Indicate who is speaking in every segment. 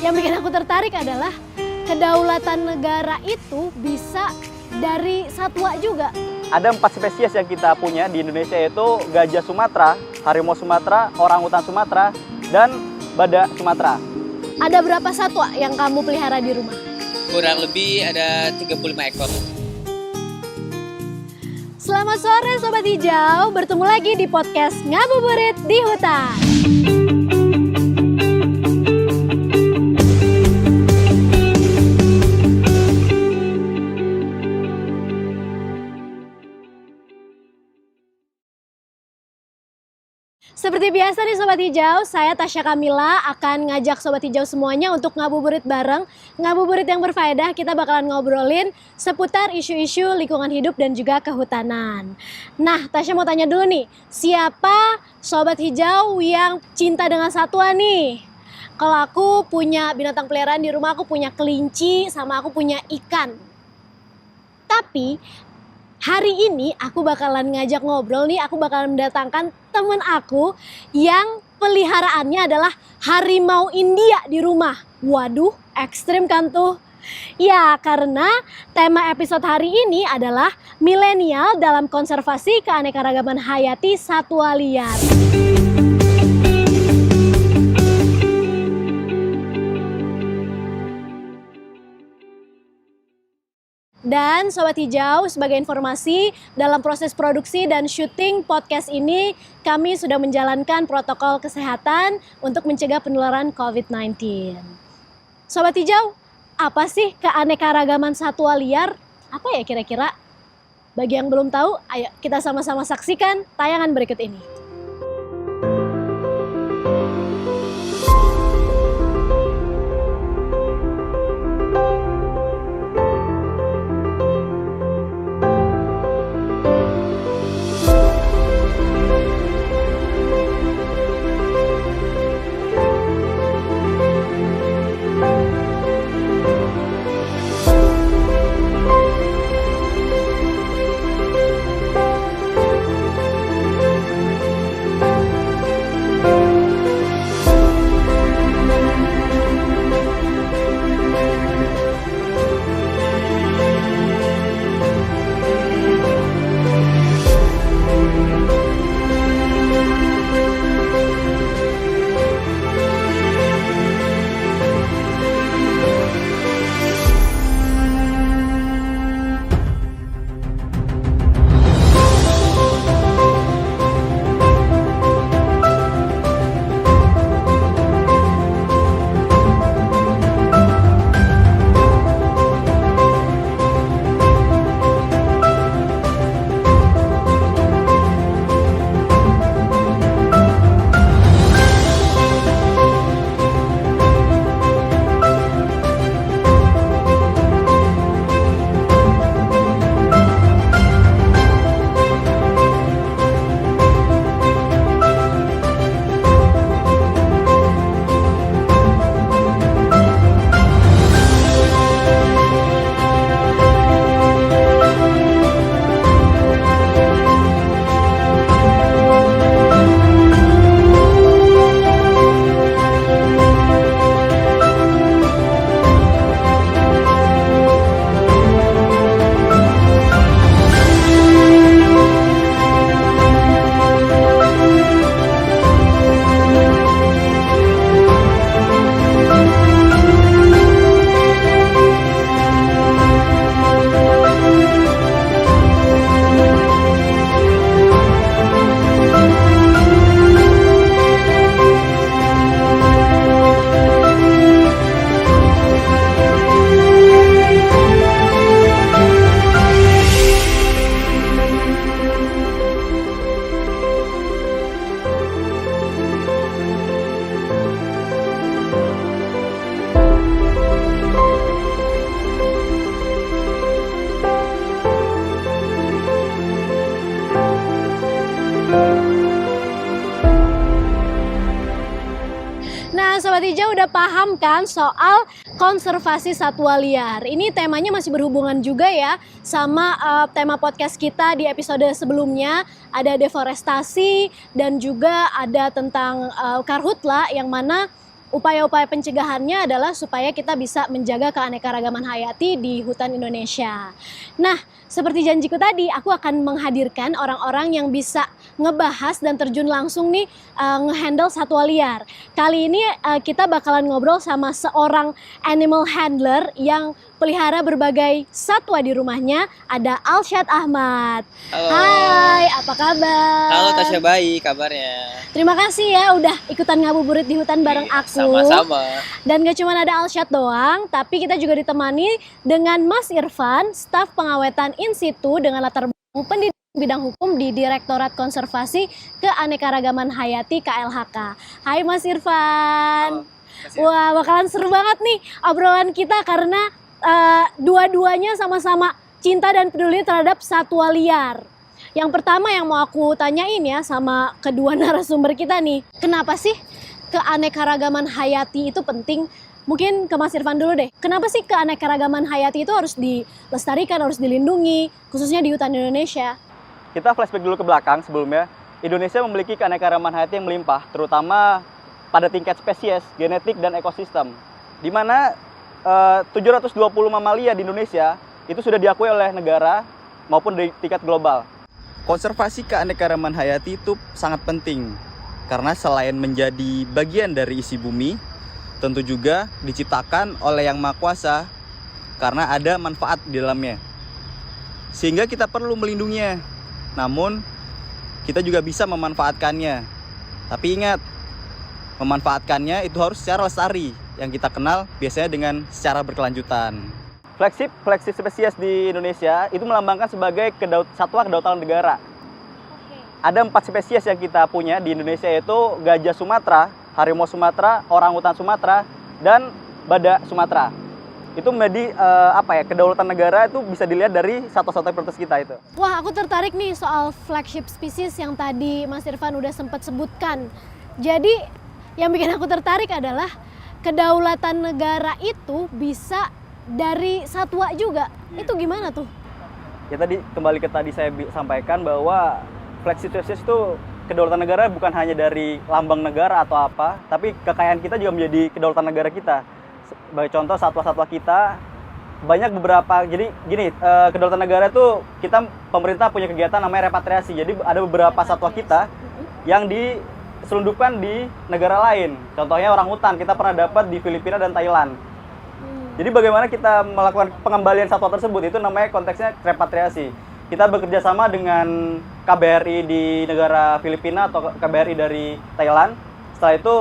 Speaker 1: Yang bikin aku tertarik adalah kedaulatan negara itu bisa dari satwa juga.
Speaker 2: Ada 4 spesies yang kita punya di Indonesia, yaitu gajah Sumatera, harimau Sumatera, orangutan Sumatera, dan badak Sumatera.
Speaker 1: Ada berapa satwa yang kamu pelihara di rumah?
Speaker 3: Kurang lebih ada 35 ekor.
Speaker 1: Selamat sore Sobat Hijau, bertemu lagi di podcast Ngabuburit di Hutan. Seperti biasa nih Sobat Hijau, saya Tasya Kamila akan ngajak Sobat Hijau semuanya untuk ngabuburit bareng. Ngabuburit yang berfaedah, kita bakalan ngobrolin seputar isu-isu lingkungan hidup dan juga kehutanan. Nah, Tasya mau tanya dulu nih, siapa Sobat Hijau yang cinta dengan satwa nih? Kalau aku punya binatang peliharaan di rumah, aku punya kelinci sama aku punya ikan. Tapi hari ini aku bakalan ngajak ngobrol nih, aku bakalan mendatangkan temen aku yang peliharaannya adalah harimau India di rumah. Waduh, ekstrim kan tuh? Ya, karena tema episode hari ini adalah milenial dalam konservasi keanekaragaman hayati satwa liar. Dan Sobat Hijau, sebagai informasi, dalam proses produksi dan syuting podcast ini, kami sudah menjalankan protokol kesehatan untuk mencegah penularan COVID-19. Sobat Hijau, apa sih keanekaragaman satwa liar? Apa ya kira-kira? Bagi yang belum tahu, ayo kita sama-sama saksikan tayangan berikut ini. Nah, Sobat Hijau udah paham kan soal konservasi satwa liar. Ini temanya masih berhubungan juga ya sama tema podcast kita di episode sebelumnya. Ada deforestasi dan juga ada tentang karhutla yang mana upaya-upaya pencegahannya adalah supaya kita bisa menjaga keanekaragaman hayati di hutan Indonesia. Nah, seperti janjiku tadi, aku akan menghadirkan orang-orang yang bisa ngebahas dan terjun langsung nih ngehandle satwa liar. Kali ini kita bakalan ngobrol sama seorang animal handler yang pelihara berbagai satwa di rumahnya. Ada Alsyad Ahmad.
Speaker 3: Halo.
Speaker 1: Hai, apa kabar?
Speaker 3: Halo Tasya, baik kabarnya.
Speaker 1: Terima kasih ya udah ikutan ngabuburit di hutan bareng aku.
Speaker 3: Sama-sama.
Speaker 1: Dan gak cuma ada Alsyad doang, tapi kita juga ditemani dengan Mas Irfan, staf pengawetan in situ dengan latar belakang pendidikan bidang hukum di Direktorat Konservasi Keanekaragaman Hayati KLHK. Hai Mas Irfan. Wah, bakalan seru banget nih obrolan kita karena dua-duanya sama-sama cinta dan peduli terhadap satwa liar. Yang pertama yang mau aku tanyain ya sama kedua narasumber kita nih, kenapa sih keanekaragaman hayati itu penting? Mungkin ke Mas Irfan dulu deh. Kenapa sih keanekaragaman hayati itu harus dilestarikan, harus dilindungi, khususnya di hutan Indonesia?
Speaker 2: Kita flashback dulu ke belakang sebelumnya. Indonesia memiliki keanekaragaman hayati yang melimpah, terutama pada tingkat spesies, genetik, dan ekosistem. Di mana 720 mamalia di Indonesia itu sudah diakui oleh negara maupun di tingkat global. Konservasi keanekaragaman hayati itu sangat penting karena selain menjadi bagian dari isi bumi, tentu juga diciptakan oleh Yang Maha Kuasa karena ada manfaat di dalamnya. Sehingga kita perlu melindunginya. Namun kita juga bisa memanfaatkannya. Tapi ingat, memanfaatkannya itu harus secara lestari, yang kita kenal biasanya dengan secara berkelanjutan. Flagship spesies di Indonesia itu melambangkan sebagai satwa kedaulatan negara. Ada 4 spesies yang kita punya di Indonesia, yaitu gajah Sumatera, harimau Sumatera, orangutan Sumatera, dan badak Sumatera. Itu menjadi kedaulatan negara itu bisa dilihat dari satwa-satwa prioritas kita itu.
Speaker 1: Wah, aku tertarik nih soal flagship species yang tadi Mas Irfan udah sempat sebutkan. Jadi yang bikin aku tertarik adalah kedaulatan negara itu bisa dari satwa juga. Itu gimana tuh?
Speaker 2: Ya tadi kembali ke tadi saya sampaikan bahwa flagship species itu kedaulatan negara bukan hanya dari lambang negara atau apa, tapi kekayaan kita juga menjadi kedaulatan negara kita. Sebagai contoh satwa-satwa kita banyak beberapa. Jadi gini, kedaulatan negara itu kita pemerintah punya kegiatan namanya repatriasi. Jadi ada beberapa satwa kita yang diselundupkan di negara lain. Contohnya orangutan kita pernah dapat di Filipina dan Thailand. Jadi bagaimana kita melakukan pengembalian satwa tersebut, itu namanya konteksnya repatriasi. Kita bekerja sama dengan KBRI di negara Filipina atau KBRI dari Thailand. Setelah itu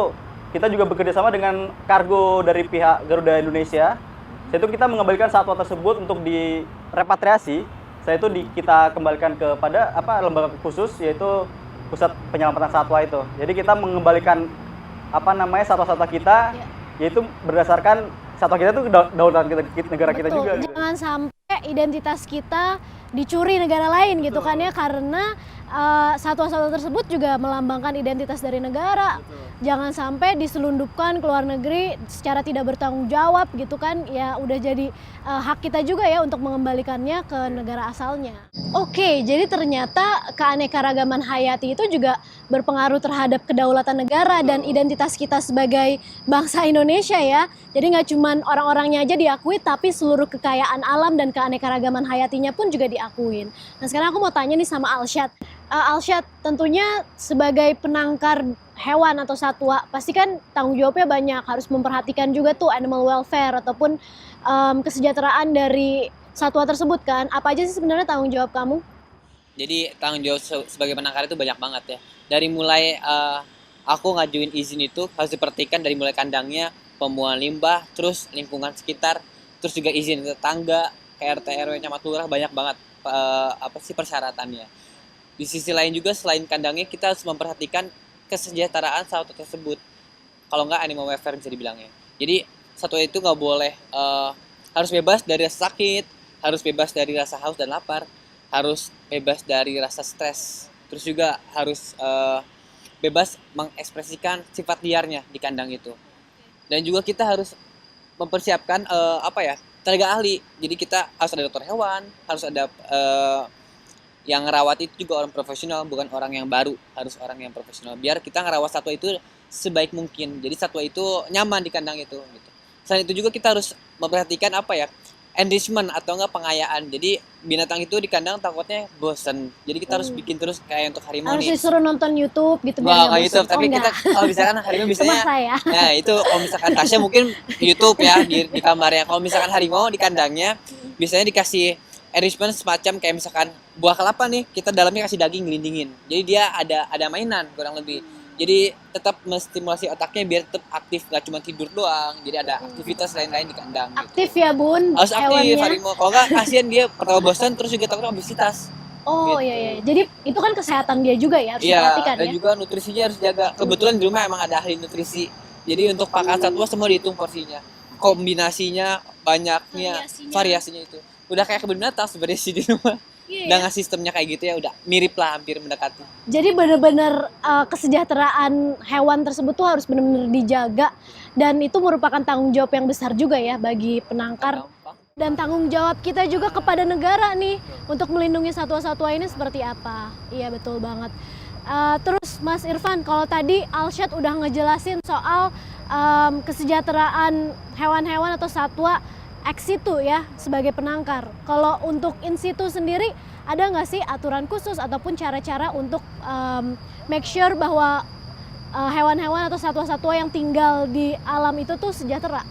Speaker 2: kita juga bekerja sama dengan kargo dari pihak Garuda Indonesia. Setelah itu kita mengembalikan satwa tersebut untuk direpatriasi. Setelah itu kita kembalikan kepada lembaga khusus, yaitu Pusat Penyelamatan Satwa itu. Jadi kita mengembalikan satwa-satwa kita, yaitu berdasarkan satwa kita itu kedaulatan negara kita juga.
Speaker 1: Jangan sampai identitas kita dicuri negara lain gitu kan ya, karena satwa-satwa tersebut juga melambangkan identitas dari negara. Jangan sampai diselundupkan ke luar negeri secara tidak bertanggung jawab gitu kan, ya udah jadi hak kita juga ya untuk mengembalikannya ke negara asalnya. Oke, jadi ternyata keanekaragaman hayati itu juga berpengaruh terhadap kedaulatan negara dan identitas kita sebagai bangsa Indonesia ya. Jadi nggak cuma orang-orangnya aja diakui, tapi seluruh kekayaan alam dan keanekaragaman hayatinya pun juga diakuin. Nah sekarang aku mau tanya nih sama Alsyad. Alsyad, tentunya sebagai penangkar hewan atau satwa, pasti kan tanggung jawabnya banyak, harus memperhatikan juga tuh animal welfare ataupun kesejahteraan dari satwa tersebut kan. Apa aja sih sebenarnya tanggung jawab kamu?
Speaker 3: Jadi tanggung jawab sebagai penangkar itu banyak banget ya. Dari mulai aku ngajuin izin itu harus diperhatikan dari mulai kandangnya, pembuangan limbah, terus lingkungan sekitar, terus juga izin tetangga, RT RW camat lurah, banyak banget persyaratannya. Di sisi lain juga selain kandangnya kita harus memperhatikan kesejahteraan satwa tersebut. Kalau nggak animal welfare bisa dibilangnya. Jadi satwa itu nggak boleh harus bebas dari rasa sakit, harus bebas dari rasa haus dan lapar, harus bebas dari rasa stres. Terus juga harus bebas mengekspresikan sifat liarnya di kandang itu. Dan juga kita harus mempersiapkan tenaga ahli. Jadi kita harus ada dokter hewan, harus ada yang ngerawat itu juga orang profesional, bukan orang yang baru, harus orang yang profesional. Biar kita ngerawat satwa itu sebaik mungkin. Jadi satwa itu nyaman di kandang itu. Gitu. Selain itu juga kita harus memperhatikan enrichment atau enggak pengayaan. Jadi binatang itu di kandang takutnya bosen. Jadi kita harus bikin terus kayak untuk harimau
Speaker 1: Harus
Speaker 3: nih.
Speaker 1: disuruh nonton YouTube gitu biar
Speaker 3: Wah,
Speaker 1: nggak
Speaker 3: kayak
Speaker 1: bosen.
Speaker 3: YouTube. Tapi kita kalau misalkan harimau
Speaker 1: Cuma
Speaker 3: biasanya,
Speaker 1: saya.
Speaker 3: nah itu kalau misalkan Tasya mungkin YouTube ya di kamarnya. Kalau misalkan harimau di kandangnya biasanya dikasih enrichment semacam kayak misalkan buah kelapa nih, kita dalamnya kasih daging gelindingin. Jadi dia ada mainan kurang lebih. Jadi tetap menstimulasi otaknya biar tetap aktif, nggak cuma tidur doang. Jadi ada aktivitas lain-lain di kandang. Gitu.
Speaker 1: Aktif ya Bun
Speaker 3: Harus aktif
Speaker 1: hewannya.
Speaker 3: harimau. Kalau nggak kasihan dia pertama bosan terus juga takut obesitas.
Speaker 1: Oh
Speaker 3: Gitu.
Speaker 1: iya iya. Jadi itu kan kesehatan dia juga ya harus
Speaker 3: Iya,
Speaker 1: diperhatikan
Speaker 3: dan
Speaker 1: ya.
Speaker 3: juga nutrisinya harus jaga. Kebetulan di rumah emang ada ahli nutrisi. Jadi untuk pakan satwa semua dihitung porsinya. Kombinasinya, banyaknya, variasinya itu. Udah kayak kebun binatang sebenarnya sih di rumah.
Speaker 1: Iya,
Speaker 3: Udah
Speaker 1: ya.
Speaker 3: nggak sistemnya kayak gitu ya, udah mirip lah, hampir mendekati.
Speaker 1: Jadi benar-benar kesejahteraan hewan tersebut tuh harus benar-benar dijaga dan itu merupakan tanggung jawab yang besar juga ya bagi penangkar.
Speaker 3: Gampang.
Speaker 1: Dan tanggung jawab kita juga kepada negara nih untuk melindungi satwa-satwa ini seperti apa. Iya betul banget. Terus Mas Irfan, kalau tadi Alsyad udah ngejelasin soal kesejahteraan hewan-hewan atau satwa ex situ ya sebagai penangkar. Kalau untuk in situ sendiri ada nggak sih aturan khusus ataupun cara-cara untuk make sure bahwa hewan-hewan atau satwa-satwa yang tinggal di alam itu tuh sejahtera?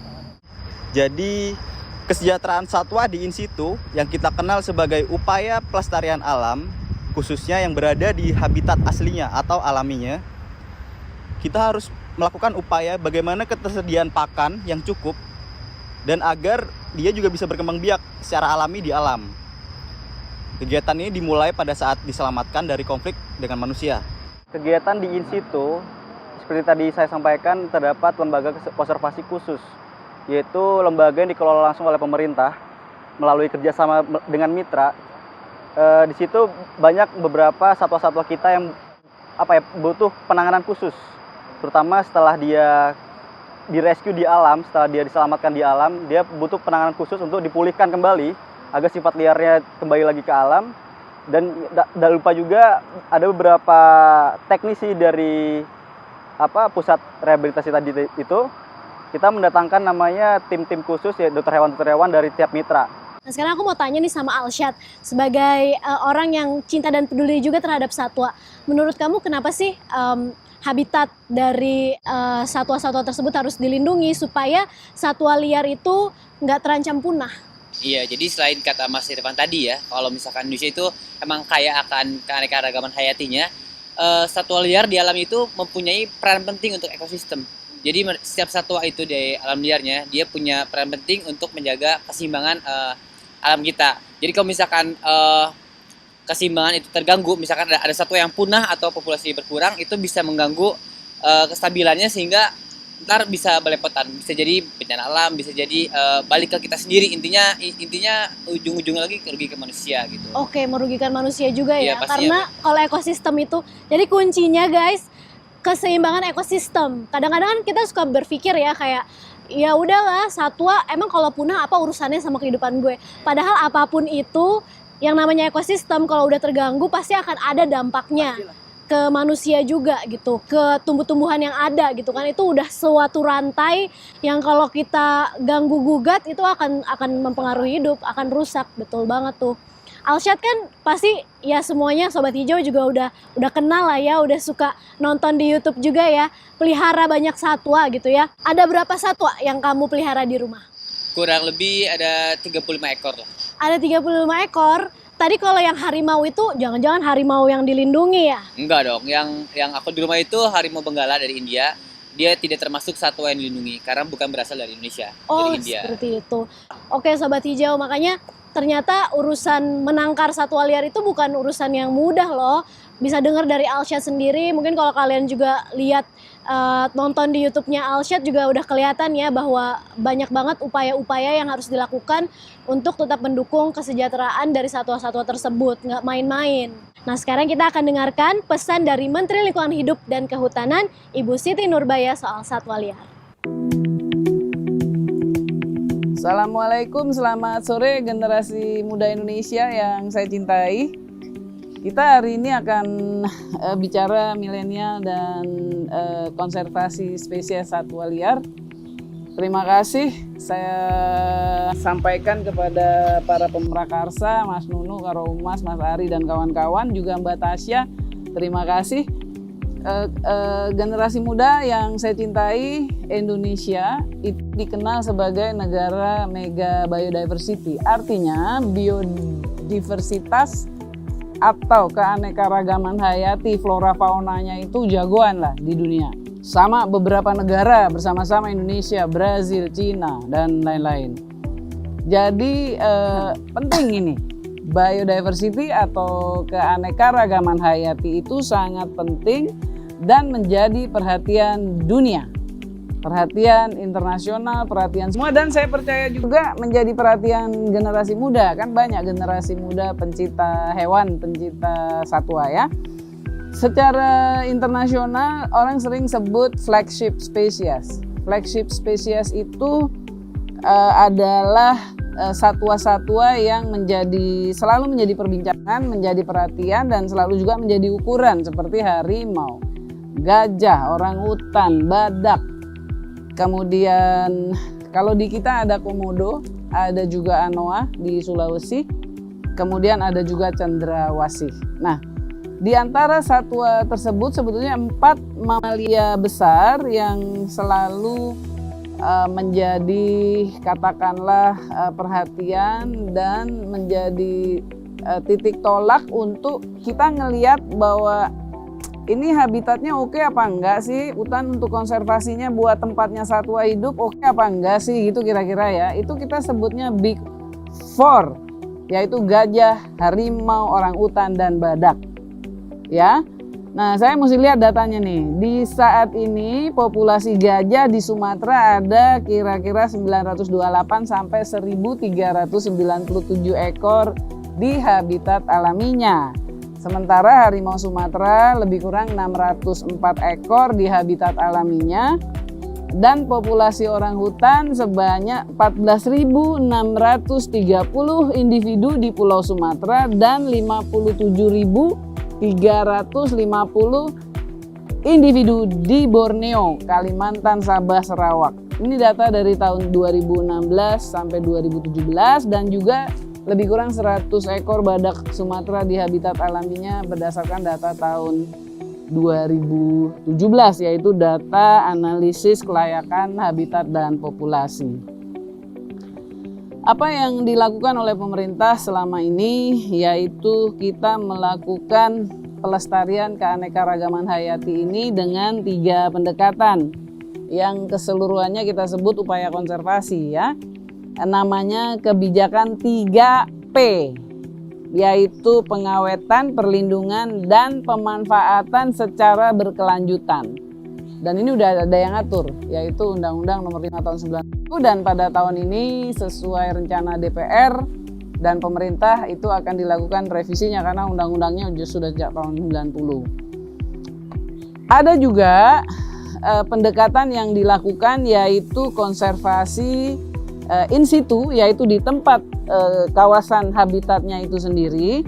Speaker 2: Jadi kesejahteraan satwa di in situ yang kita kenal sebagai upaya pelestarian alam, khususnya yang berada di habitat aslinya atau alaminya, kita harus melakukan upaya bagaimana ketersediaan pakan yang cukup dan agar dia juga bisa berkembang biak secara alami di alam. Kegiatan ini dimulai pada saat diselamatkan dari konflik dengan manusia. Kegiatan di in situ, seperti tadi saya sampaikan, terdapat lembaga konservasi khusus, yaitu lembaga yang dikelola langsung oleh pemerintah melalui kerjasama dengan mitra. Di situ banyak beberapa satwa-satwa kita yang butuh penanganan khusus, terutama setelah dia direscue di alam, setelah dia diselamatkan di alam, dia butuh penanganan khusus untuk dipulihkan kembali agar sifat liarnya kembali lagi ke alam. Dan tidak lupa juga ada beberapa teknisi dari pusat rehabilitasi tadi itu, kita mendatangkan namanya tim-tim khusus ya dokter hewan dari tiap mitra.
Speaker 1: Nah sekarang aku mau tanya nih sama Alsyad sebagai orang yang cinta dan peduli juga terhadap satwa. Menurut kamu kenapa sih habitat dari satwa-satwa tersebut harus dilindungi supaya satwa liar itu nggak terancam punah?
Speaker 3: Iya, jadi selain kata Mas Irfan tadi ya, kalau misalkan Indonesia itu emang kaya akan keanekaragaman hayatinya, satwa liar di alam itu mempunyai peran penting untuk ekosistem. Jadi setiap satwa itu di alam liarnya, dia punya peran penting untuk menjaga keseimbangan alam kita. Jadi kalau misalkan keseimbangan itu terganggu, misalkan ada satwa yang punah atau populasi berkurang, itu bisa mengganggu kestabilannya sehingga ntar bisa belepotan, bisa jadi bencana alam, bisa jadi balik ke kita sendiri. Intinya ujung-ujungnya lagi rugi ke manusia gitu.
Speaker 1: Oke, merugikan manusia juga ya.
Speaker 3: Iya, pastinya.
Speaker 1: Karena kalau ekosistem itu, jadi kuncinya guys, keseimbangan ekosistem. Kadang-kadang kan kita suka berpikir ya kayak ya udahlah satwa emang kalau punah apa urusannya sama kehidupan gue. Padahal apapun itu yang namanya ekosistem kalau udah terganggu pasti akan ada dampaknya ke manusia juga gitu, ke tumbuh-tumbuhan yang ada gitu kan. Itu udah suatu rantai yang kalau kita ganggu gugat itu akan mempengaruhi hidup, akan rusak. Betul banget tuh. Alsyad kan pasti ya semuanya Sobat Hijau juga udah kenal lah ya, udah suka nonton di YouTube juga ya, pelihara banyak satwa gitu ya. Ada berapa satwa yang kamu pelihara di rumah?
Speaker 3: Kurang lebih ada 35 ekor lah.
Speaker 1: Ada 35 ekor. Tadi kalau yang harimau itu jangan-jangan harimau yang dilindungi ya?
Speaker 3: Enggak dong, yang aku di rumah itu harimau benggala dari India. Dia tidak termasuk satwa yang dilindungi karena bukan berasal dari Indonesia,
Speaker 1: Oh
Speaker 3: dari India.
Speaker 1: seperti itu. Oke Sobat Hijau, makanya ternyata urusan menangkar satwa liar itu bukan urusan yang mudah loh. Bisa dengar dari Alsyad sendiri, mungkin kalau kalian juga lihat nonton di YouTube-nya Alsyad juga udah kelihatan ya bahwa banyak banget upaya-upaya yang harus dilakukan untuk tetap mendukung kesejahteraan dari satwa-satwa tersebut, nggak main-main. Nah sekarang kita akan dengarkan pesan dari Menteri Lingkungan Hidup dan Kehutanan, Ibu Siti Nurbaya soal satwa liar.
Speaker 4: Assalamualaikum, selamat sore generasi muda Indonesia yang saya cintai. Kita hari ini akan bicara milenial dan konservasi spesies satwa liar. Terima kasih saya sampaikan kepada para pemrakarsa, Mas Nunu, Karo Umas, Mas Ari dan kawan-kawan, juga Mbak Tasya. Terima kasih. Generasi muda yang saya cintai, Indonesia itu dikenal sebagai negara mega biodiversity. Artinya biodiversitas atau keanekaragaman hayati flora faunanya itu jagoan lah di dunia. Sama beberapa negara bersama-sama Indonesia, Brazil, Cina, dan lain-lain. Jadi penting ini, biodiversity atau keanekaragaman hayati itu sangat penting dan menjadi perhatian dunia, perhatian internasional, perhatian semua, dan saya percaya juga menjadi perhatian generasi muda. Kan banyak generasi muda pencinta hewan, pencinta satwa ya. Secara internasional orang sering sebut flagship species. Flagship species itu adalah satwa-satwa yang selalu menjadi perbincangan, menjadi perhatian, dan selalu juga menjadi ukuran seperti harimau, gajah, orangutan, badak. Kemudian kalau di kita ada komodo, ada juga anoa di Sulawesi, kemudian ada juga cendrawasih. Nah, di antara satwa tersebut sebetulnya 4 mamalia besar yang selalu menjadi katakanlah perhatian dan menjadi titik tolak untuk kita ngelihat bahwa ini habitatnya oke apa enggak sih, hutan untuk konservasinya buat tempatnya satwa hidup oke apa enggak sih, gitu kira-kira ya. Itu kita sebutnya Big Four, yaitu gajah, harimau, orangutan, dan badak. Ya, nah saya mesti lihat datanya nih. Di saat ini populasi gajah di Sumatera ada kira-kira 928 sampai 1397 ekor di habitat alaminya. Sementara harimau Sumatera lebih kurang 604 ekor di habitat alaminya. Dan populasi orangutan sebanyak 14.630 individu di Pulau Sumatera dan 57.350 individu di Borneo, Kalimantan, Sabah, Sarawak. Ini data dari tahun 2016 sampai 2017 dan juga lebih kurang 100 ekor badak Sumatera di habitat alaminya berdasarkan data tahun 2017, yaitu data analisis kelayakan habitat dan populasi. Apa yang dilakukan oleh pemerintah selama ini yaitu kita melakukan pelestarian keanekaragaman hayati ini dengan 3 pendekatan yang keseluruhannya kita sebut upaya konservasi ya. Namanya kebijakan 3P, yaitu pengawetan, perlindungan, dan pemanfaatan secara berkelanjutan. Dan ini udah ada yang atur, yaitu Undang-Undang Nomor 5 Tahun 90, dan pada tahun ini sesuai rencana DPR dan pemerintah itu akan dilakukan revisinya karena undang-undangnya sudah sejak tahun 90. Ada juga pendekatan yang dilakukan yaitu konservasi in situ, yaitu di tempat kawasan habitatnya itu sendiri,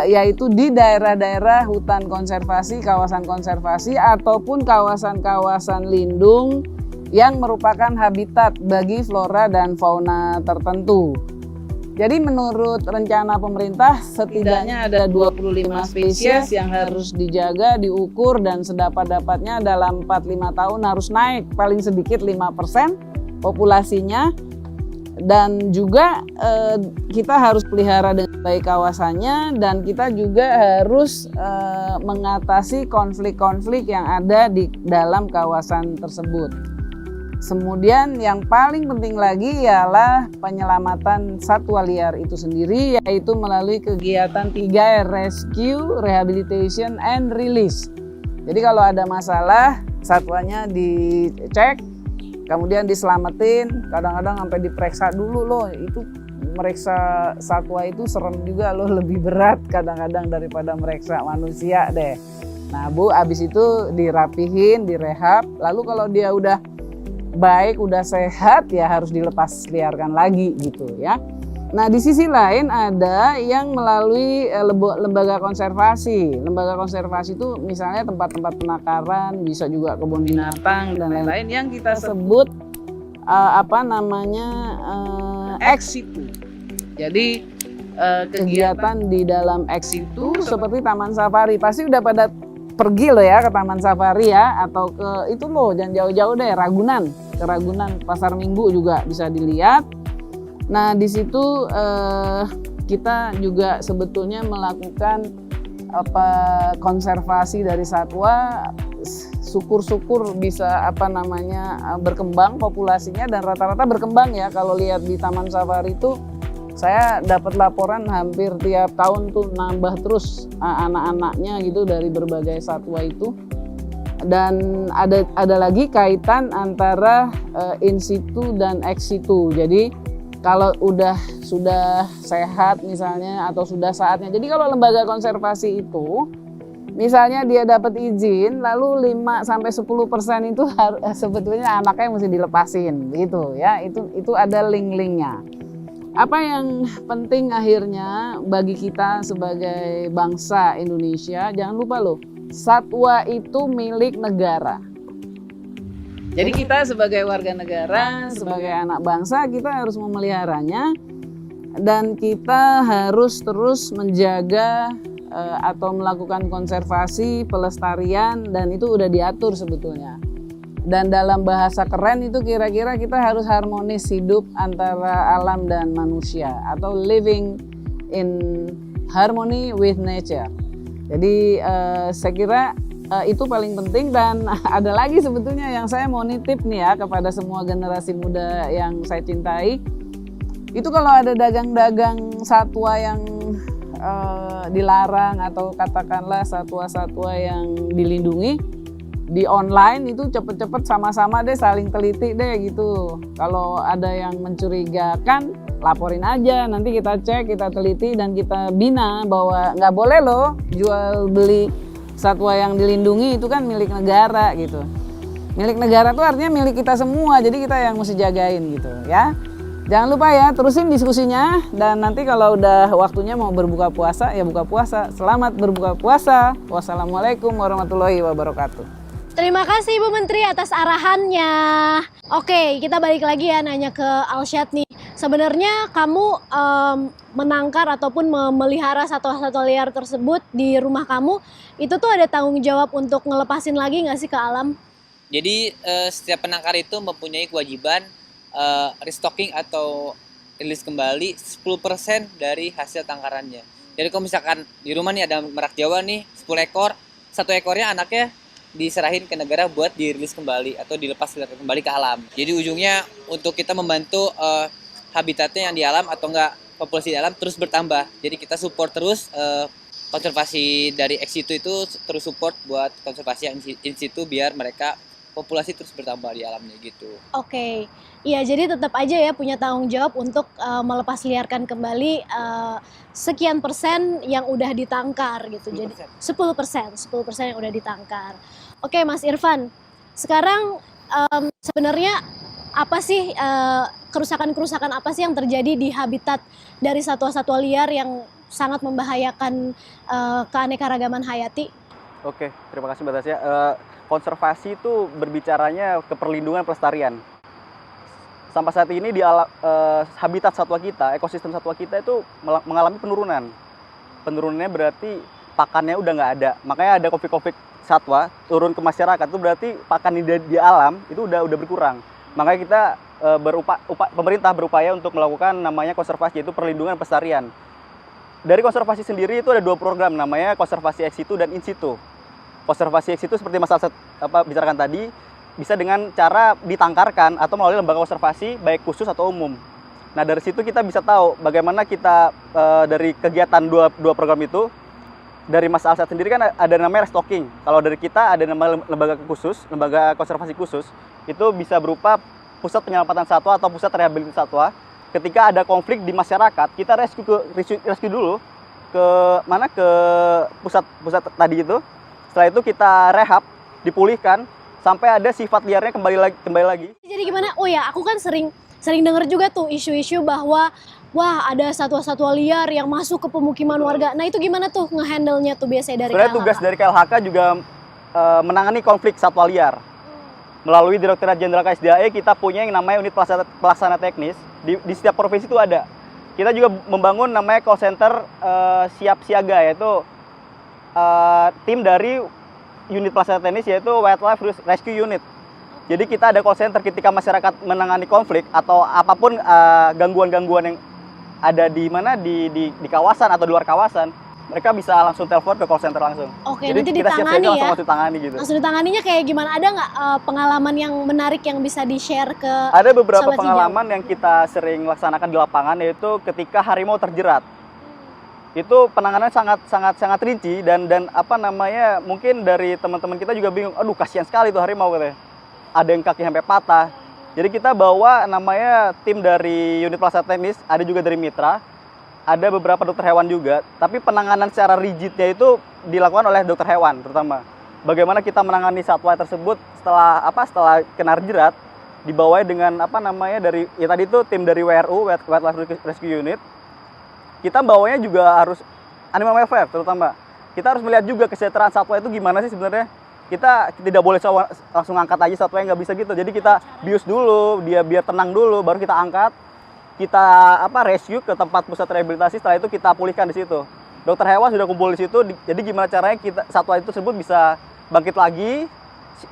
Speaker 4: yaitu di daerah-daerah hutan konservasi, kawasan konservasi, ataupun kawasan-kawasan lindung yang merupakan habitat bagi flora dan fauna tertentu. Jadi menurut rencana pemerintah setidaknya ada 25 spesies yang harus dijaga, diukur, dan sedapat-dapatnya dalam 4-5 tahun harus naik paling sedikit 5% populasinya, dan juga kita harus pelihara dengan baik kawasannya, dan kita juga harus mengatasi konflik-konflik yang ada di dalam kawasan tersebut. Kemudian yang paling penting lagi ialah penyelamatan satwa liar itu sendiri, yaitu melalui kegiatan 3R, Rescue, Rehabilitation, and Release. Jadi kalau ada masalah, satwanya dicek, kemudian diselamatin, kadang-kadang sampai diperiksa dulu loh. Itu meriksa satwa itu serem juga loh, lebih berat kadang-kadang daripada meriksa manusia deh. Nah Bu, abis itu dirapihin, direhab, lalu kalau dia udah baik, udah sehat, ya harus dilepas liarkan lagi gitu ya. Nah, di sisi lain ada yang melalui lembaga konservasi. Lembaga konservasi itu misalnya tempat-tempat penangkaran, bisa juga kebun binatang dan lain-lain yang kita sebut ex situ. Jadi kegiatan di dalam ex situ seperti taman safari. Pasti udah pada pergi loh ya ke taman safari ya, atau ke itu loh, jangan jauh-jauh deh, Ragunan. Ke Ragunan Pasar Minggu juga bisa dilihat. Nah, di situ kita juga sebetulnya melakukan konservasi dari satwa. Syukur-syukur bisa berkembang populasinya, dan rata-rata berkembang ya. Kalau lihat di Taman Safari itu saya dapat laporan hampir tiap tahun tuh nambah terus anak-anaknya gitu dari berbagai satwa itu. Dan ada lagi kaitan antara in situ dan ex situ. Jadi kalau sudah sehat misalnya atau sudah saatnya. Jadi kalau lembaga konservasi itu misalnya dia dapat izin lalu 5-10% itu sebetulnya anaknya mesti dilepasin gitu ya. Itu ada link-linknya. Apa yang penting akhirnya bagi kita sebagai bangsa Indonesia, jangan lupa loh, satwa itu milik negara. Jadi kita sebagai warga negara, sebagai anak bangsa, kita harus memeliharanya, dan kita harus terus menjaga atau melakukan konservasi, pelestarian, dan itu udah diatur sebetulnya. Dan dalam bahasa keren itu kira-kira kita harus harmonis hidup antara alam dan manusia, atau living in harmony with nature. Jadi saya kira itu paling penting. Dan ada lagi sebetulnya yang saya mau nitip nih ya kepada semua generasi muda yang saya cintai. Itu kalau ada dagang-dagang satwa yang dilarang, atau katakanlah satwa-satwa yang dilindungi di online, itu cepet-cepet sama-sama deh saling teliti deh gitu. Kalau ada yang mencurigakan, laporin aja, nanti kita cek, kita teliti, dan kita bina bahwa nggak boleh loh jual beli satwa yang dilindungi, itu kan milik negara gitu. Milik negara tuh artinya milik kita semua, jadi kita yang mesti jagain gitu ya. Jangan lupa ya, terusin diskusinya, dan nanti kalau udah waktunya mau berbuka puasa, ya buka puasa. Selamat berbuka puasa. Wassalamualaikum warahmatullahi wabarakatuh.
Speaker 1: Terima kasih Ibu Menteri atas arahannya. Oke, kita balik lagi ya nanya ke Alsyad nih. Sebenarnya kamu menangkar ataupun memelihara satwa-satwa liar tersebut di rumah kamu, itu tuh ada tanggung jawab untuk ngelepasin lagi nggak sih ke alam?
Speaker 3: Jadi setiap penangkar itu mempunyai kewajiban restocking atau rilis kembali 10% dari hasil tangkarannya. Jadi kalau misalkan di rumah nih ada merak Jawa nih 10 ekor, 1 ekornya anaknya diserahin ke negara buat dirilis kembali atau dilepas kembali ke alam. Jadi ujungnya untuk kita membantu habitatnya yang di alam atau enggak populasi di alam terus bertambah. Jadi kita support terus konservasi dari ex situ itu terus support buat konservasi yang in situ biar mereka populasi terus bertambah di alamnya gitu.
Speaker 1: Oke, iya jadi tetap aja ya punya tanggung jawab untuk melepas liarkan kembali sekian persen yang udah ditangkar gitu.
Speaker 3: 10%.
Speaker 1: Jadi 10% yang udah ditangkar. Oke Mas Irfan, sekarang sebenarnya apa sih kerusakan-kerusakan apa sih yang terjadi di habitat dari satwa-satwa liar yang sangat membahayakan keanekaragaman hayati?
Speaker 2: Oke, terima kasih Mbak Tasya. Konservasi itu berbicaranya ke perlindungan pelestarian. Sampai saat ini di habitat satwa kita, ekosistem satwa kita itu mengalami penurunan. Penurunannya berarti pakannya udah nggak ada. Makanya ada konflik-konflik satwa turun ke masyarakat, itu berarti pakan di alam itu udah berkurang. Makanya kita pemerintah berupaya untuk melakukan namanya konservasi, yaitu perlindungan pelestarian. Dari konservasi sendiri itu ada 2 program, namanya konservasi ex situ dan in situ. Konservasi ex situ seperti Mas Alsyad bicarakan tadi, bisa dengan cara ditangkarkan atau melalui lembaga konservasi baik khusus atau umum. Nah dari situ kita bisa tahu bagaimana kita dari kegiatan dua program itu. Dari Mas Alsyad sendiri kan ada namanya restocking. Kalau dari kita ada nama lembaga khusus, lembaga konservasi khusus, itu bisa berupa pusat penyelamatan satwa atau pusat rehabilitasi satwa. Ketika ada konflik di masyarakat, kita rescue dulu ke pusat tadi itu. Setelah itu kita rehab, dipulihkan sampai ada sifat liarnya kembali lagi.
Speaker 1: Jadi gimana? Oh ya, aku kan sering dengar juga tuh isu-isu bahwa wah ada satwa-satwa liar yang masuk ke pemukiman warga. Nah itu gimana tuh ngehandle-nya tuh biasanya dari
Speaker 2: Sebenarnya
Speaker 1: KLHK?
Speaker 2: tugas dari KLHK juga menangani konflik satwa liar. Melalui Direktorat Jenderal KSDAE kita punya yang namanya unit pelaksana teknis. Di setiap provinsi itu ada. Kita juga membangun namanya call center siap siaga, yaitu tim dari unit pelaksana teknis yaitu Wildlife Rescue Unit. Jadi kita ada call center ketika masyarakat menangani konflik atau apapun gangguan-gangguan yang ada di mana di kawasan atau di luar kawasan, mereka bisa langsung telepon ke call center langsung.
Speaker 1: Oke,
Speaker 2: Jadi
Speaker 1: nanti
Speaker 2: kita
Speaker 1: ditangani
Speaker 2: siap-siaga
Speaker 1: ya.
Speaker 2: langsung ditangani gitu.
Speaker 1: Langsung ditanganinya kayak gimana? Ada nggak pengalaman yang menarik yang bisa di-share ke
Speaker 2: Ada beberapa
Speaker 1: Sobat Hijau?
Speaker 2: pengalaman yang kita sering laksanakan di lapangan, yaitu ketika harimau terjerat. Itu penanganan sangat rinci dan apa namanya, mungkin dari teman-teman kita juga bingung, aduh kasihan sekali tuh harimau katanya. Ada yang kaki sampai patah. Jadi kita bawa namanya tim dari unit pelaksana teknis, ada juga dari mitra, ada beberapa dokter hewan juga, tapi penanganan secara rigidnya itu dilakukan oleh dokter hewan terutama. Bagaimana kita menangani satwa tersebut setelah kena jerat, dibawa dengan apa namanya dari ya tadi itu tim dari WRU, Wildlife Rescue Unit. Kita bawanya juga harus animal welfare terutama. Kita harus melihat juga kesejahteraan satwa itu gimana sih sebenarnya. Kita tidak boleh langsung angkat aja satwa yang nggak bisa gitu. Jadi kita bius dulu, dia biar tenang dulu, baru kita angkat, kita rescue ke tempat pusat rehabilitasi. Setelah itu kita pulihkan di situ. Dokter hewan sudah kumpul di situ. Jadi gimana caranya satwa itu tersebut bisa bangkit lagi,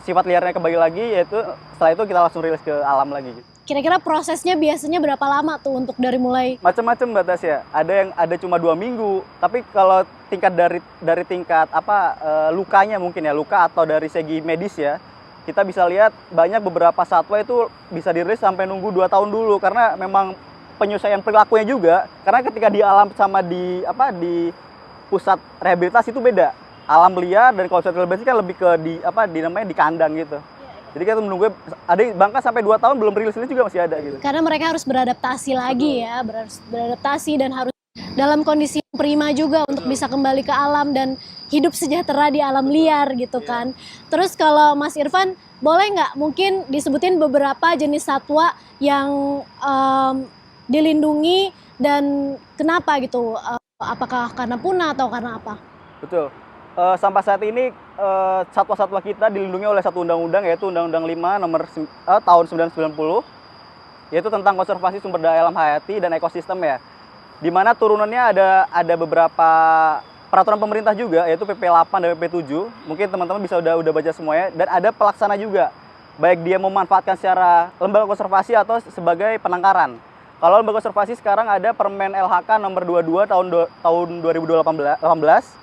Speaker 2: sifat liarnya kembali lagi, yaitu setelah itu kita langsung rilis ke alam lagi.
Speaker 1: Kira-kira prosesnya biasanya berapa lama tuh untuk dari mulai?
Speaker 2: Macam-macam Mbak Tasya. Ada yang ada cuma 2 minggu. Tapi kalau tingkat dari tingkat lukanya mungkin ya, luka atau dari segi medis ya, kita bisa lihat banyak beberapa satwa itu bisa dirilis sampai nunggu 2 tahun dulu karena memang penyesuaian perilakunya juga. Karena ketika di alam sama di pusat rehabilitasi itu beda. Alam liar dan kalau pusat rehabilitasi kan lebih ke namanya di kandang gitu. Jadi kita menunggu, ada bahkan sampai 2 tahun belum rilis juga masih ada gitu.
Speaker 1: Karena mereka harus beradaptasi lagi ya, beradaptasi dan harus dalam kondisi yang prima juga untuk bisa kembali ke alam dan hidup sejahtera di alam liar gitu kan. Terus kalau Mas Irfan, boleh nggak mungkin disebutin beberapa jenis satwa yang dilindungi dan kenapa gitu? Apakah karena punah atau karena apa?
Speaker 2: Betul. Sampai saat ini satwa-satwa kita dilindungi oleh satu undang-undang, yaitu Undang-Undang 5 nomor tahun 1990, yaitu tentang konservasi sumber daya alam hayati dan ekosistem ya. Di mana turunannya ada beberapa peraturan pemerintah juga, yaitu PP 8 dan PP 7. Mungkin teman-teman bisa udah baca semuanya, dan ada pelaksana juga. Baik dia memanfaatkan secara lembaga konservasi atau sebagai penangkaran. Kalau lembaga konservasi sekarang ada Permen LHK nomor 22 tahun 2018.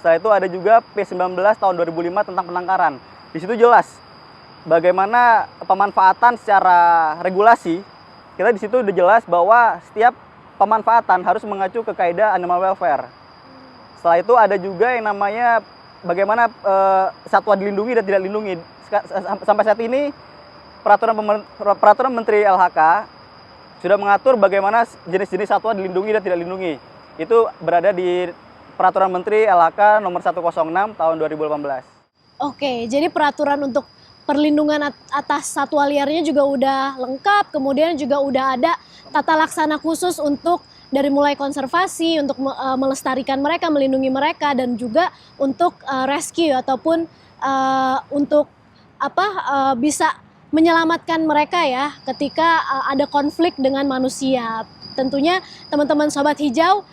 Speaker 2: Setelah itu ada juga P19 tahun 2005 tentang penangkaran. Di situ jelas bagaimana pemanfaatan secara regulasi. Kita di situ udah jelas bahwa setiap pemanfaatan harus mengacu ke kaidah animal welfare. Setelah itu ada juga yang namanya bagaimana satwa dilindungi dan tidak dilindungi. Sampai saat ini peraturan Menteri LHK sudah mengatur bagaimana jenis-jenis satwa dilindungi dan tidak dilindungi. Itu berada di Peraturan Menteri LHK nomor 106 tahun 2018.
Speaker 1: Oke, jadi peraturan untuk perlindungan atas satwa liarnya juga udah lengkap, kemudian juga udah ada tata laksana khusus untuk dari mulai konservasi, untuk melestarikan mereka, melindungi mereka, dan juga untuk rescue ataupun untuk bisa menyelamatkan mereka ya ketika ada konflik dengan manusia. Tentunya teman-teman Sobat Hijau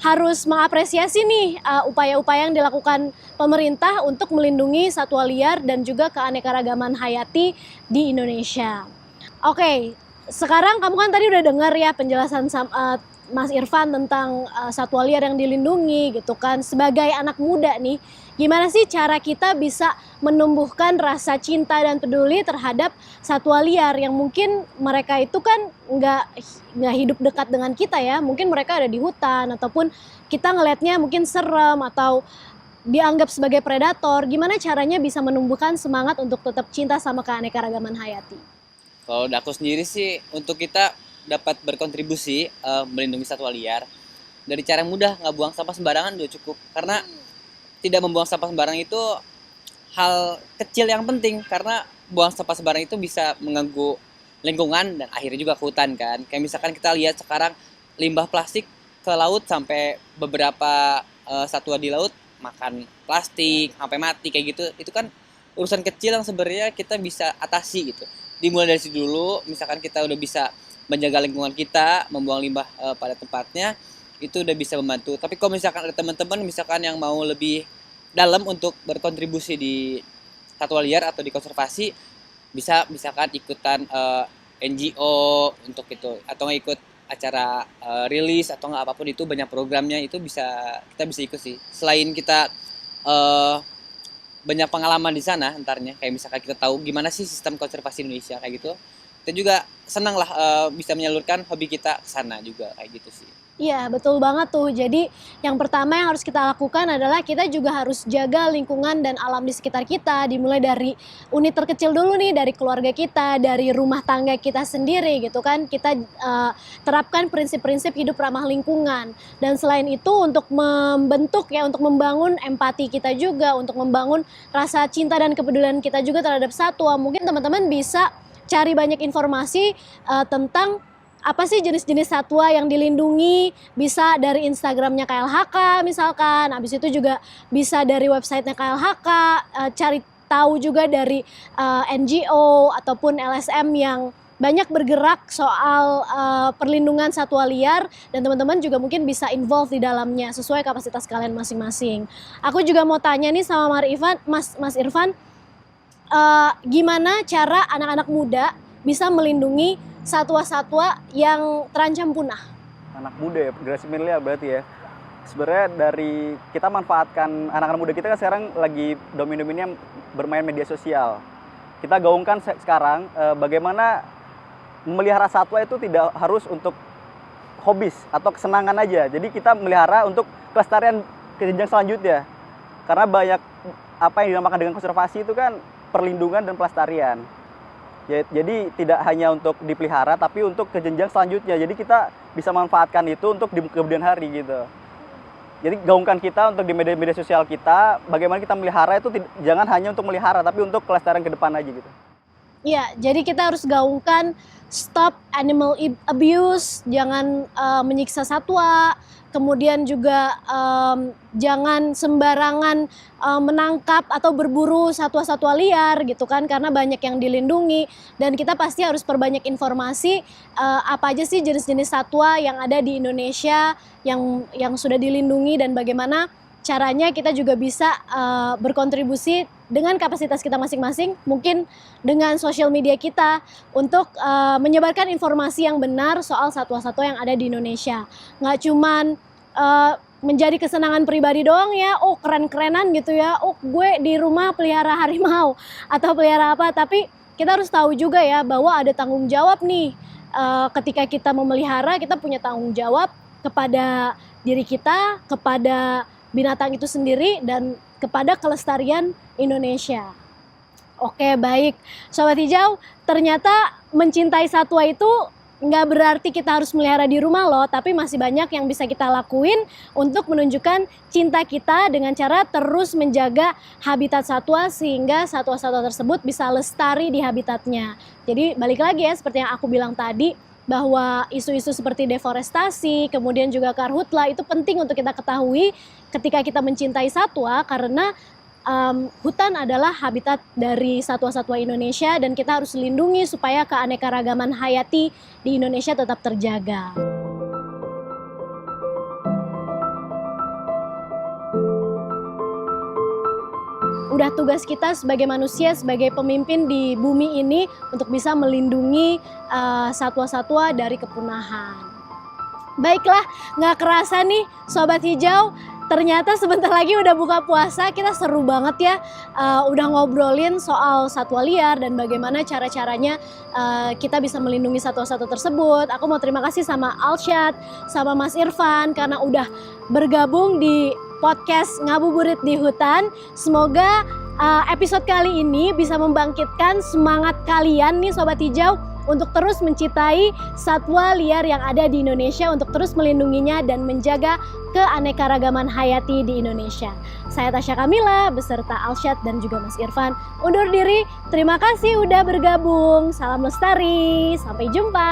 Speaker 1: harus mengapresiasi nih upaya-upaya yang dilakukan pemerintah untuk melindungi satwa liar dan juga keanekaragaman hayati di Indonesia. Oke, sekarang kamu kan tadi udah dengar ya penjelasan Mas Irfan tentang satwa liar yang dilindungi gitu kan. Sebagai anak muda nih, gimana sih cara kita bisa menumbuhkan rasa cinta dan peduli terhadap satwa liar yang mungkin mereka itu kan nggak hidup dekat dengan kita ya. Mungkin mereka ada di hutan ataupun kita ngelihatnya mungkin serem atau dianggap sebagai predator. Gimana caranya bisa menumbuhkan semangat untuk tetap cinta sama keanekaragaman hayati?
Speaker 3: Kalau aku sendiri sih, untuk kita dapat berkontribusi melindungi satwa liar dari cara mudah, nggak buang sampah sembarangan udah cukup. Karena tidak membuang sampah sembarangan itu hal kecil yang penting, karena buang sampah sembarangan itu bisa mengganggu lingkungan dan akhirnya juga ke hutan kan. Kayak misalkan kita lihat sekarang limbah plastik ke laut sampai beberapa satwa di laut makan plastik sampai mati kayak gitu. Itu kan urusan kecil yang sebenarnya kita bisa atasi gitu. Dimulai dari situ dulu, misalkan kita udah bisa menjaga lingkungan kita, membuang limbah pada tempatnya, itu udah bisa membantu. Tapi kalau misalkan ada teman-teman misalkan yang mau lebih dalam untuk berkontribusi di satwa liar atau di konservasi, bisa misalkan ikutan NGO untuk itu, atau nggak ikut acara rilis atau nggak apapun itu, banyak programnya itu kita bisa ikut sih. Selain kita banyak pengalaman di sana entarnya, kayak misalkan kita tahu gimana sih sistem konservasi Indonesia kayak gitu, kita juga senang lah bisa menyalurkan hobi kita ke sana juga kayak gitu sih.
Speaker 1: Iya, betul banget tuh. Jadi yang pertama yang harus kita lakukan adalah kita juga harus jaga lingkungan dan alam di sekitar kita. Dimulai dari unit terkecil dulu nih, dari keluarga kita, dari rumah tangga kita sendiri gitu kan. Kita terapkan prinsip-prinsip hidup ramah lingkungan. Dan selain itu untuk membentuk ya, untuk membangun empati kita juga, untuk membangun rasa cinta dan kepedulian kita juga terhadap satwa. Mungkin teman-teman bisa cari banyak informasi tentang apa sih jenis-jenis satwa yang dilindungi, bisa dari Instagramnya KLHK misalkan, habis itu juga bisa dari websitenya KLHK, cari tahu juga dari NGO ataupun LSM yang banyak bergerak soal perlindungan satwa liar, dan teman-teman juga mungkin bisa involve di dalamnya sesuai kapasitas kalian masing-masing. Aku juga mau tanya nih sama Mas Irfan, gimana cara anak-anak muda bisa melindungi satwa-satwa yang terancam punah?
Speaker 2: Anak muda ya, generasi milenial berarti ya. Sebenarnya dari kita manfaatkan anak-anak muda kita kan sekarang lagi domin-dominnya bermain media sosial. Kita gaungkan sekarang bagaimana memelihara satwa itu tidak harus untuk hobis atau kesenangan aja. Jadi kita melihara untuk kelestarian ke jenjang selanjutnya. Karena banyak apa yang dinamakan dengan konservasi itu kan perlindungan dan pelestarian. Jadi tidak hanya untuk dipelihara tapi untuk ke jenjang selanjutnya. Jadi kita bisa manfaatkan itu untuk di kemudian hari gitu. Jadi gaungkan kita untuk di media sosial kita, bagaimana kita melihara itu jangan hanya untuk melihara tapi untuk kelestarian ke depan aja gitu.
Speaker 1: Iya, jadi kita harus gaungkan stop animal abuse, jangan menyiksa satwa, kemudian juga jangan sembarangan menangkap atau berburu satwa-satwa liar gitu kan, karena banyak yang dilindungi, dan kita pasti harus perbanyak informasi apa aja sih jenis-jenis satwa yang ada di Indonesia yang sudah dilindungi, dan bagaimana caranya kita juga bisa berkontribusi dengan kapasitas kita masing-masing, mungkin dengan sosial media kita, untuk menyebarkan informasi yang benar soal satwa-satwa yang ada di Indonesia. Nggak cuman menjadi kesenangan pribadi doang ya, oh keren-kerenan gitu ya, oh gue di rumah pelihara harimau atau pelihara apa, tapi kita harus tahu juga ya bahwa ada tanggung jawab nih. Ketika kita memelihara, kita punya tanggung jawab kepada diri kita, kepada binatang itu sendiri, dan kepada kelestarian Indonesia. Oke, baik. Sobat Hijau, ternyata mencintai satwa itu nggak berarti kita harus melihara di rumah loh, tapi masih banyak yang bisa kita lakuin untuk menunjukkan cinta kita dengan cara terus menjaga habitat satwa sehingga satwa-satwa tersebut bisa lestari di habitatnya. Jadi balik lagi ya, seperti yang aku bilang tadi, bahwa isu-isu seperti deforestasi, kemudian juga karhutla itu penting untuk kita ketahui ketika kita mencintai satwa, karena hutan adalah habitat dari satwa-satwa Indonesia dan kita harus lindungi supaya keanekaragaman hayati di Indonesia tetap terjaga. Udah tugas kita sebagai manusia, sebagai pemimpin di bumi ini untuk bisa melindungi satwa-satwa dari kepunahan. Baiklah, nggak kerasa nih Sobat Hijau, ternyata sebentar lagi udah buka puasa. Kita seru banget ya, udah ngobrolin soal satwa liar dan bagaimana cara-caranya kita bisa melindungi satwa-satwa tersebut. Aku mau terima kasih sama Alshad, sama Mas Irfan karena udah bergabung di podcast Ngabuburit di Hutan. Semoga episode kali ini bisa membangkitkan semangat kalian nih Sobat Hijau untuk terus mencintai satwa liar yang ada di Indonesia, untuk terus melindunginya dan menjaga keanekaragaman hayati di Indonesia. Saya Tasya Kamila beserta Alshad dan juga Mas Irfan undur diri. Terima kasih udah bergabung. Salam lestari. Sampai jumpa.